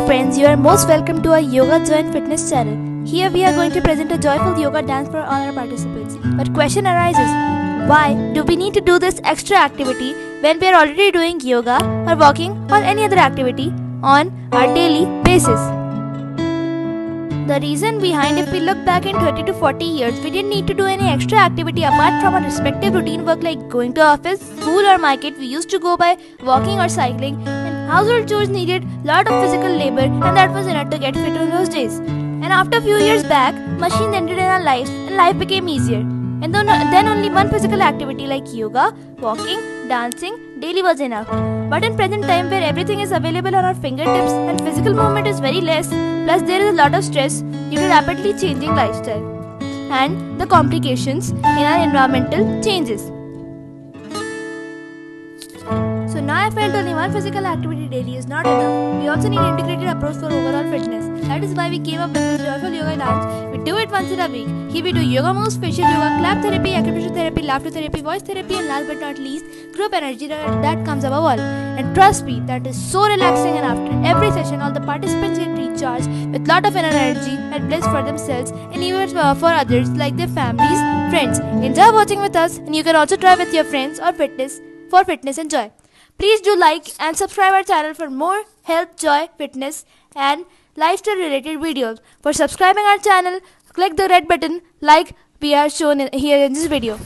friends, you are most welcome to our Yoga Joy and Fitness channel. Here we are going to present a joyful yoga dance for all our participants. But question arises, why do we need to do this extra activity when we are already doing yoga or walking or any other activity on our daily basis? The reason behind, if we look back in 30 to 40 years, we didn't need to do any extra activity apart from our respective routine work like going to office, school or market. We used to go by walking or cycling, and household chores needed lot of physical labor, and that was enough to get fit in those days. And after a few years back, machines entered in our lives and life became easier. And then only one physical activity like yoga, walking, dancing daily was enough. But in present time where everything is available on our fingertips and physical movement is very less, plus there is a lot of stress due to rapidly changing lifestyle and the complications in our environmental changes. So now I felt only one physical activity daily is not enough. We also need an integrated approach for overall fitness. That is why we came up with this joyful yoga dance. We do it once in a week. Here we do yoga moves, facial yoga, clap therapy, acupressure therapy, laughter therapy, voice therapy, and last but not least, group energy that comes above all. And trust me, that is so relaxing, and after every session, all the participants get recharged with lot of inner energy and bliss for themselves and even for others like their families, friends. Enjoy watching with us, and you can also try with your friends or for fitness and joy. Please do like and subscribe our channel for more health, joy, fitness and lifestyle related videos. For subscribing our channel, click the red button like we are shown here in this video.